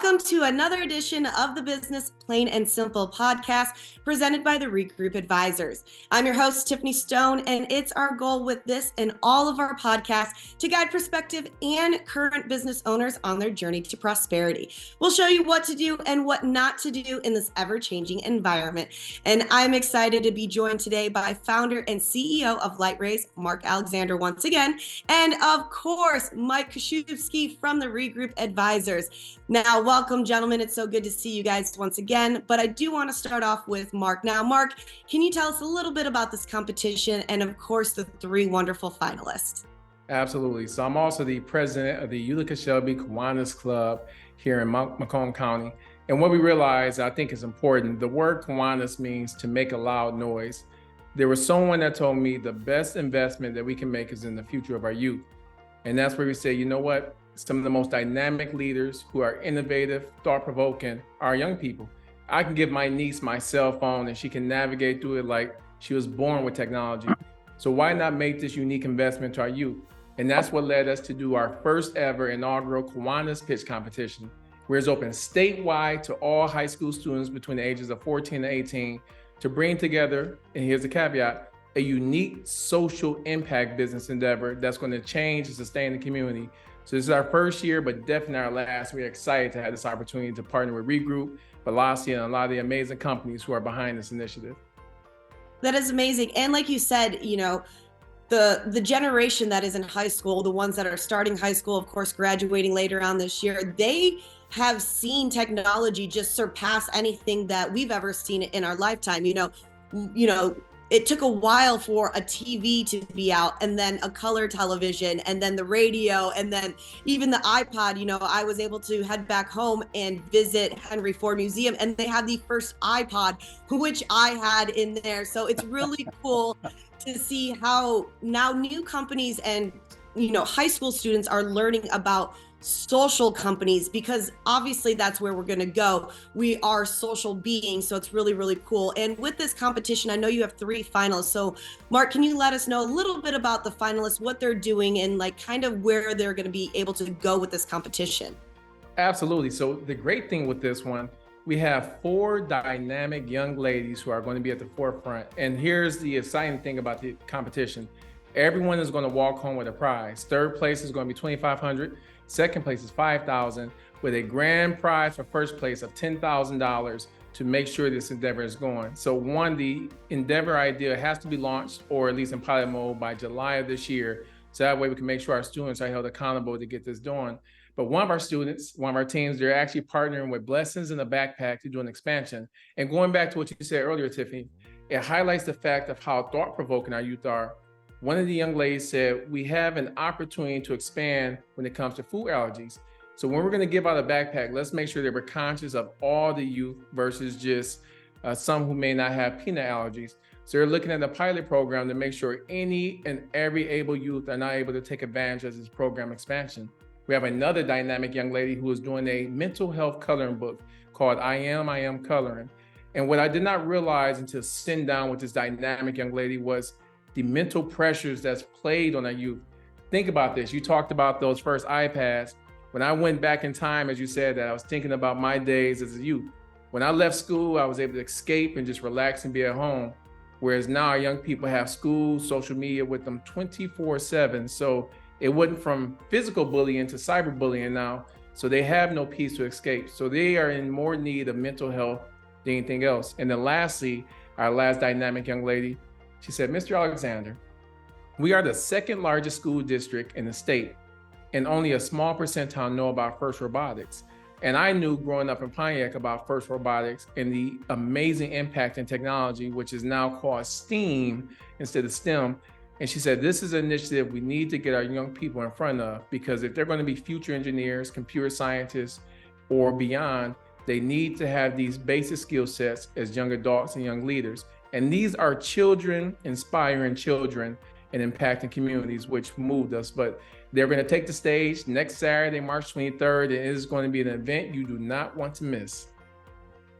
Welcome to another edition of the Business Plain and Simple podcast presented by the ReGroup Advisors. I'm your host, Tiffany Stone, and it's our goal with this and all of our podcasts to guide prospective and current business owners on their journey to prosperity. We'll show you what to do and what not to do in this ever-changing environment. And I'm excited to be joined today by founder and CEO of LightRays, Marc Alexander once again, and of course, Mike Kaszewski from the ReGroup Advisors. Now, welcome, gentlemen. It's so good to see you guys once again. But I do want to start off with Marc. Now, Marc, can you tell us a little bit about this competition and, of course, the three wonderful finalists? Absolutely. So I'm also the president of the Utica Shelby Kiwanis Club here in Macomb County. And what we realized, I think is important, the word Kiwanis means to make a loud noise. There was someone that told me the best investment that we can make is in the future of our youth. And that's where we say, you know what? Some of the most dynamic leaders who are innovative, thought-provoking are young people. I can give my niece my cell phone and she can navigate through it like she was born with technology. So why not make this unique investment to our youth? And that's what led us to do our first ever inaugural Kiwanis Pitch Competition, where it's open statewide to all high school students between the ages of 14 and 18 to bring together, and here's the caveat, a unique social impact business endeavor that's going to change and sustain the community. So this is our first year, but definitely our last. We're excited to have this opportunity to partner with ReGroup, Velocity, and a lot of the amazing companies who are behind this initiative. That is amazing. And like you said, you know, the generation that is in high school, the ones that are starting high school, of course, graduating later on this year, they have seen technology just surpass anything that we've ever seen in our lifetime. You know, it took a while for a TV to be out, and then a color television, and then the radio, and then even the iPod. You know, I was able to head back home and visit Henry Ford Museum, and they had the first iPod, which I had in there. So it's really cool to see how now new companies and, you know, high school students are learning about social companies, because obviously that's where we're going to go. We are social beings, so it's really, really cool. And with this competition, I know you have three finalists. So Marc, can you let us know a little bit about the finalists, what they're doing, and like kind of where they're going to be able to go with this competition? Absolutely. So the great thing with this one, we have four dynamic young ladies who are going to be at the forefront. And here's the exciting thing about the competition. Everyone is going to walk home with a prize. Third place is going to be $2,500. Second place is $5,000, with a grand prize for first place of $10,000 to make sure this endeavor is going. So one, the endeavor idea has to be launched, or at least in pilot mode, by July of this year. So that way we can make sure our students are held accountable to get this done. But one of our students, one of our teams, they're actually partnering with Blessings in the Backpack to do an expansion. And going back to what you said earlier, Tiffany, it highlights the fact of how thought-provoking our youth are. One of the young ladies said, we have an opportunity to expand when it comes to food allergies. So when we're going to give out a backpack, let's make sure that we're conscious of all the youth versus just some who may not have peanut allergies. So they're looking at the pilot program to make sure any and every able youth are not able to take advantage of this program expansion. We have another dynamic young lady who is doing a mental health coloring book called I Am Coloring. And what I did not realize until sitting down with this dynamic young lady was the mental pressures that's played on our youth. Think about this. You talked about those first iPads. When I went back in time, as you said, that I was thinking about my days as a youth. When I left school, I was able to escape and just relax and be at home. Whereas now our young people have school, social media with them 24/7. So it went from physical bullying to cyberbullying now. So they have no peace to escape. So they are in more need of mental health than anything else. And then lastly, our last dynamic young lady, she said, Mr. Alexander, we are the second largest school district in the state, and only a small percentile know about FIRST Robotics. And I knew growing up in Pontiac about FIRST Robotics and the amazing impact in technology, which is now called STEAM instead of STEM. And she said, this is an initiative we need to get our young people in front of, because if they're going to be future engineers, computer scientists, or beyond, they need to have these basic skill sets as young adults and young leaders. And these are children inspiring children and impacting communities, which moved us. But they're going to take the stage next Saturday, March 23rd, and it is going to be an event you do not want to miss.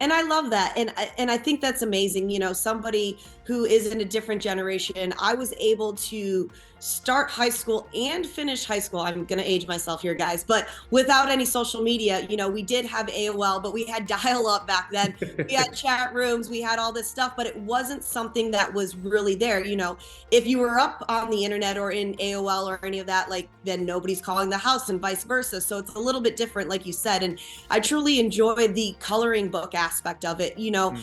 And I love that. And I think that's amazing. You know, somebody who is in a different generation, I was able to start high school and finish high school. I'm going to age myself here, guys, but without any social media. You know, we did have AOL, but we had dial up back then. We had chat rooms, we had all this stuff, but it wasn't something that was really there. You know, if you were up on the internet or in AOL or any of that, like, then nobody's calling the house and vice versa. So it's a little bit different, like you said. And I truly enjoy the coloring book aspect of it. You know,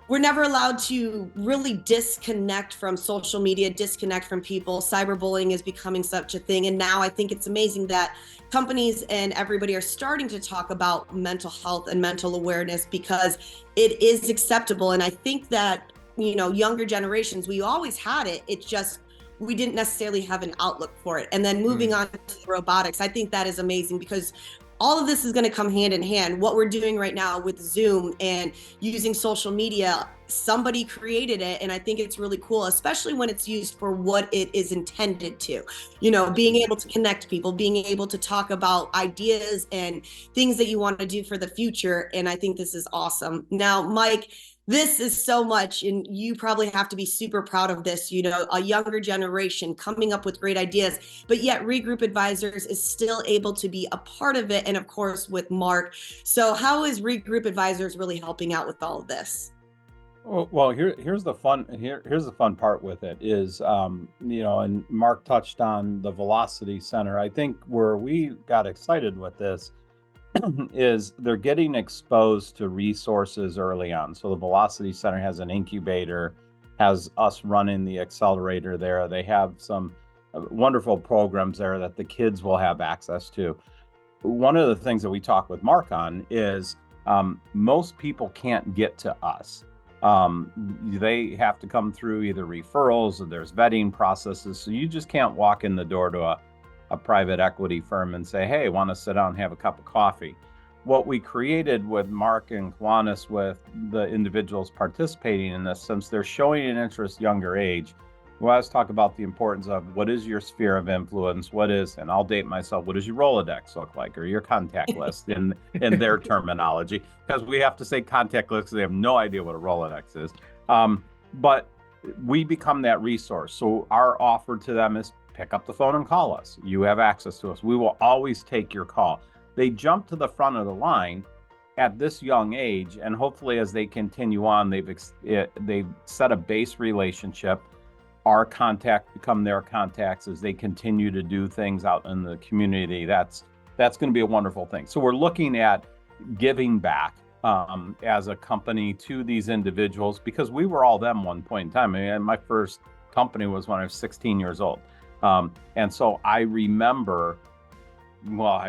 we're never allowed to really disconnect from social media, disconnect from people. Cyberbullying is becoming such a thing. And now I think it's amazing that companies and everybody are starting to talk about mental health and mental awareness, because it is acceptable. And I think that, you know, younger generations, we always had it. It's just, we didn't necessarily have an outlook for it. And then moving on to robotics, I think that is amazing, because all of this is going to come hand in hand. What we're doing right now with Zoom and using social media, somebody created it. And I think it's really cool, especially when it's used for what it is intended to. You know, being able to connect people, being able to talk about ideas and things that you want to do for the future. And I think this is awesome. Now, Mike, this is so much, and you probably have to be super proud of this, you know, a younger generation coming up with great ideas, but yet ReGroup Advisors is still able to be a part of it. And of course, with Marc. So how is ReGroup Advisors really helping out with all of this? Well, here's the fun part with it is, you know, and Marc touched on the Velocity Center. I think where we got excited with this is they're getting exposed to resources early on. So the Velocity Center has an incubator, has us running the accelerator there. They have some wonderful programs there that the kids will have access to. One of the things that we talk with Marc on is most people can't get to us. They have to come through either referrals, or there's vetting processes. So you just can't walk in the door to a private equity firm and say, hey, want to sit down and have a cup of coffee. What we created with Marc and Kiwanis, with the individuals participating in this, since they're showing an interest younger age, we always talk about the importance of what is your sphere of influence, what is, and I'll date myself, what does your Rolodex look like, or your contact list in their terminology, because we have to say contact list because they have no idea what a Rolodex is. But we become that resource. So our offer to them is pick up the phone and call us. You have access to us. We will always take your call. They jump to the front of the line at this young age, and hopefully as they continue on, they've set a base relationship. Our contact become their contacts as they continue to do things out in the community. That's going to be a wonderful thing. So we're looking at giving back as a company to these individuals, because we were all them one point in time. I mean, my first company was when I was 16 years old. And so I remember, well,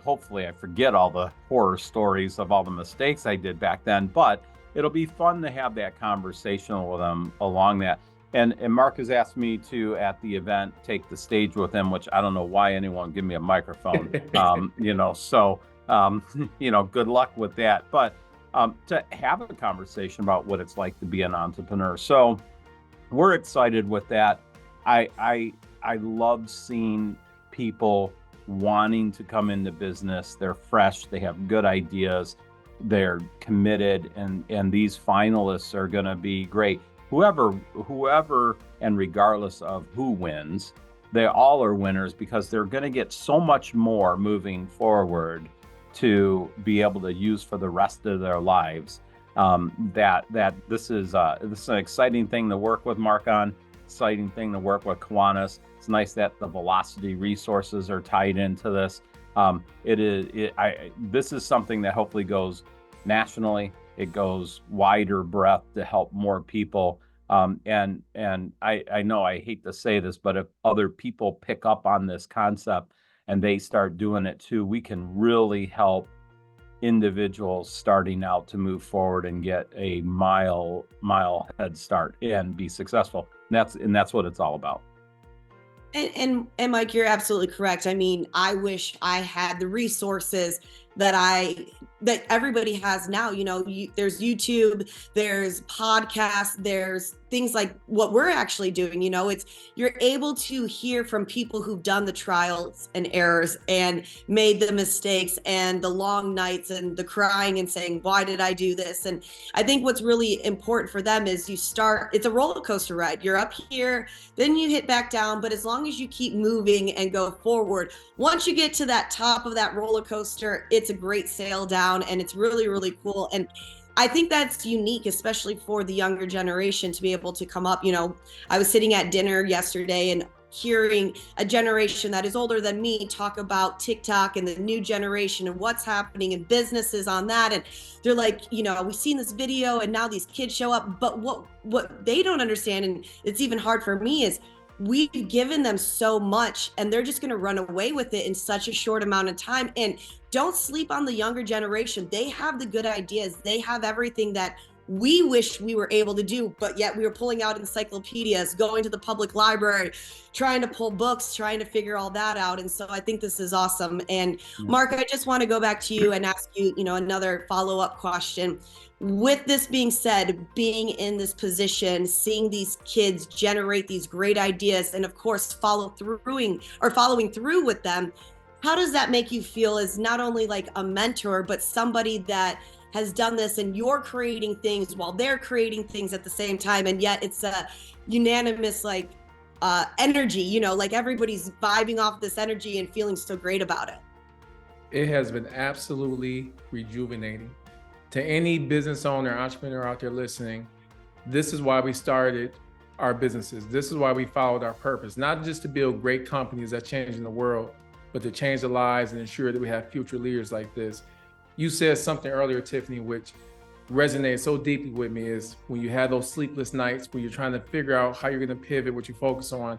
hopefully I forget all the horror stories of all the mistakes I did back then, but it'll be fun to have that conversation with them along that. And Marc has asked me to, at the event, take the stage with him, which I don't know why anyone would give me a microphone, you know, so, you know, good luck with that. But to have a conversation about what it's like to be an entrepreneur. So we're excited with that. I love seeing people wanting to come into business. They're fresh, they have good ideas, they're committed, and these finalists are going to be great. Whoever, and regardless of who wins, they all are winners, because they're going to get so much more moving forward to be able to use for the rest of their lives. That this is an exciting thing to work with Marc on, exciting thing to work with Kiwanis. It's nice that the Velocity resources are tied into this. This is something that hopefully goes nationally. It goes wider breadth to help more people. And I know I hate to say this, but if other people pick up on this concept and they start doing it too, we can really help individuals starting out to move forward and get a mile head start and be successful. And that's what it's all about. And Mike, you're absolutely correct. I mean, I wish I had the resources that everybody has now. There's YouTube, there's podcasts, there's things like what we're actually doing. You're able to hear from people who've done the trials and errors and made the mistakes and the long nights and the crying and saying, why did I do this? And I think what's really important for them is it's a roller coaster ride. You're up here, then you hit back down, but as long as you keep moving and go forward, once you get to that top of that roller coaster, it's a great sail down, and it's really, really cool. And I think that's unique, especially for the younger generation, to be able to come up. I was sitting at dinner yesterday and hearing a generation that is older than me talk about TikTok and the new generation and what's happening in businesses on that. And they're like, we've seen this video and now these kids show up. But what they don't understand, and it's even hard for me, is we've given them so much and they're just going to run away with it in such a short amount of time. And don't sleep on the younger generation. They have the good ideas. They have everything that we wish we were able to do, but yet we were pulling out encyclopedias, going to the public library, trying to pull books, trying to figure all that out. And so I think this is awesome. And Marc, I just want to go back to you and ask you, another follow-up question. With this being said, being in this position, seeing these kids generate these great ideas, and of course following through with them, how does that make you feel as not only like a mentor, but somebody that has done this and you're creating things while they're creating things at the same time, and yet it's a unanimous energy, like everybody's vibing off this energy and feeling so great about it? It has been absolutely rejuvenating. To any business owner, entrepreneur out there listening, this is why we started our businesses. This is why we followed our purpose, not just to build great companies that change in the world, but to change the lives and ensure that we have future leaders like this. You said something earlier, Tiffany, which resonated so deeply with me, is when you have those sleepless nights where you're trying to figure out how you're going to pivot, what you focus on.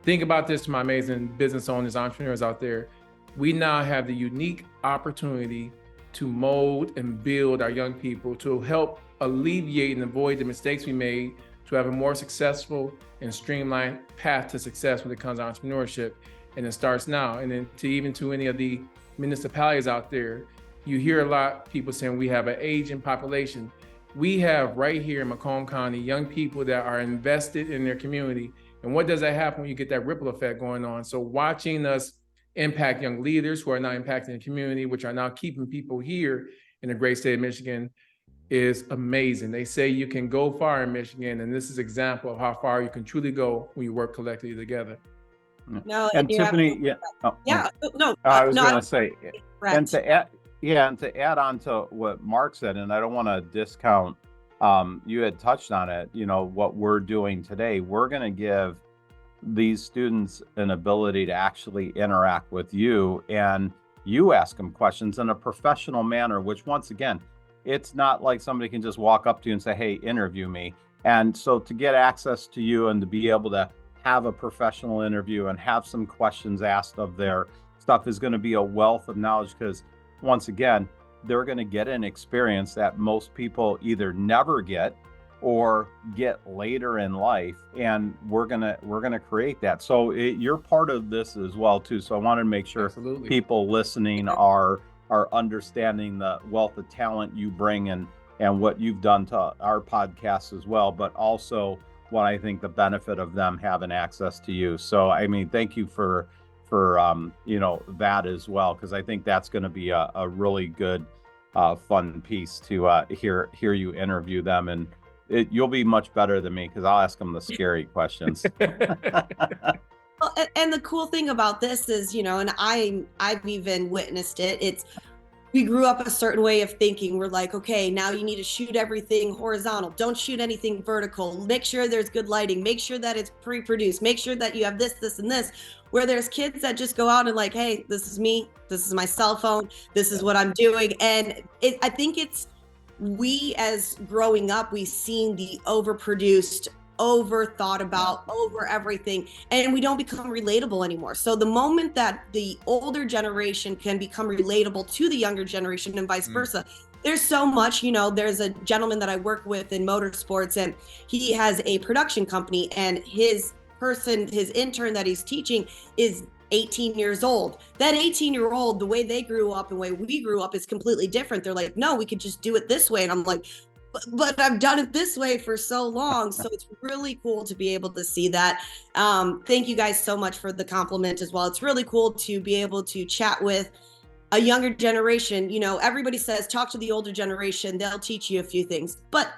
Think about this, to my amazing business owners, entrepreneurs out there. We now have the unique opportunity to mold and build our young people, to help alleviate and avoid the mistakes we made, to have a more successful and streamlined path to success when it comes to entrepreneurship. And it starts now. And then to any of the municipalities out there, you hear a lot of people saying we have an aging population. We have right here in Macomb County, young people that are invested in their community. And what does that happen when you get that ripple effect going on? So watching us impact young leaders who are now impacting the community, which are now keeping people here in the great state of Michigan, is amazing. They say you can go far in Michigan, and this is an example of how far you can truly go when you work collectively together. No, and Tiffany, I was going to say, and to add on to what Marc said, and I don't want to discount, you had touched on it, what we're doing today. We're going to give these students an ability to actually interact with you, and you ask them questions in a professional manner, which once again, it's not like somebody can just walk up to you and say, hey, interview me. And so to get access to you and to be able to have a professional interview and have some questions asked of their stuff is going to be a wealth of knowledge, because once again, they're going to get an experience that most people either never get or get later in life, and we're gonna create that. So you're part of this as well too. So I wanted to make sure Absolutely. People listening are understanding the wealth of talent you bring and what you've done to our podcast as well, but also what I think the benefit of them having access to you. So I mean, thank you for that as well, because I think that's going to be a really good fun pice to hear you interview them, and you'll be much better than me because I'll ask them the scary questions. Well, and the cool thing about this is, and I've even witnessed it. We grew up a certain way of thinking. We're like, okay, now you need to shoot everything horizontal. Don't shoot anything vertical. Make sure there's good lighting. Make sure that it's pre-produced. Make sure that you have this, this, and this. Where there's kids that just go out and like, hey, this is me. This is my cell phone. This is what I'm doing. And I think we as growing up, we've seen the overproduced, over thought about, over everything, and we don't become relatable anymore. So the moment that the older generation can become relatable to the younger generation and vice versa, there's so much, there's a gentleman that I work with in motorsports, and he has a production company, and his intern that he's teaching is 18 years old. That 18-year-old, the way they grew up and the way we grew up is completely different. They're like, no, we could just do it this way. And I'm like, but I've done it this way for so long. So it's really cool to be able to see that. Thank you guys so much for the compliment as well. It's really cool to be able to chat with a younger generation. You know, everybody says, talk to the older generation, they'll teach you a few things. But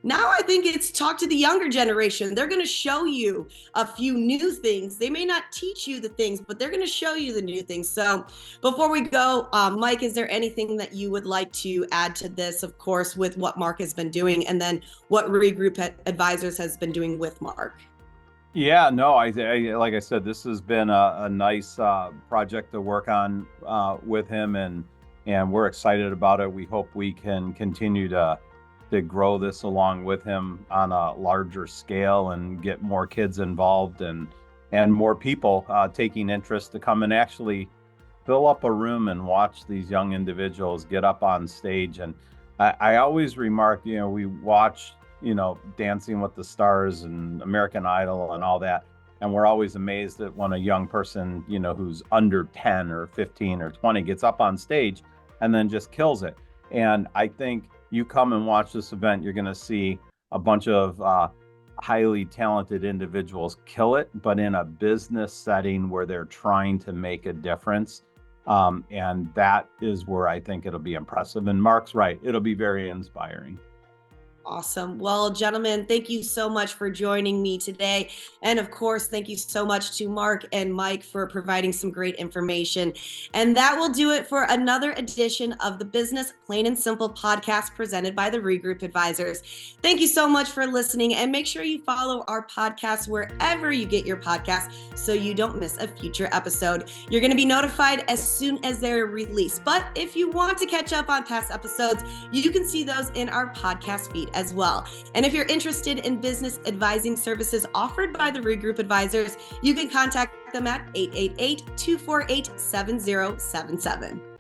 now I think it's talk to the younger generation. They're going to show you a few new things. They may not teach you the things, but they're going to show you the new things. So before we go, Mike, is there anything that you would like to add to this, of course, with what Marc has been doing and then what ReGroup Advisors has been doing with Marc? Yeah, no, I like I said, this has been a nice project to work on with him, and we're excited about it. We hope we can continue to grow this along with him on a larger scale and get more kids involved and more people taking interest to come and actually fill up a room and watch these young individuals get up on stage. And I always remark, you know, we watch, you know, Dancing with the Stars and American Idol and all that, and we're always amazed that when a young person, you know, who's under 10 or 15 or 20 gets up on stage and then just kills it. And I think you come and watch this event, you're going to see a bunch of highly talented individuals kill it, but in a business setting where they're trying to make a difference. And that is where I think it'll be impressive. And Marc's right, it'll be very inspiring. Awesome. Well, gentlemen, thank you so much for joining me today. And of course, thank you so much to Marc and Mike for providing some great information. And that will do it for another edition of the Business Plain and Simple podcast presented by the ReGroup Advisors. Thank you so much for listening, and make sure you follow our podcast wherever you get your podcasts so you don't miss a future episode. You're going to be notified as soon as they're released. But if you want to catch up on past episodes, you can see those in our podcast feed as well. And if you're interested in business advising services offered by the ReGroup Advisors, you can contact them at 888-248-7077.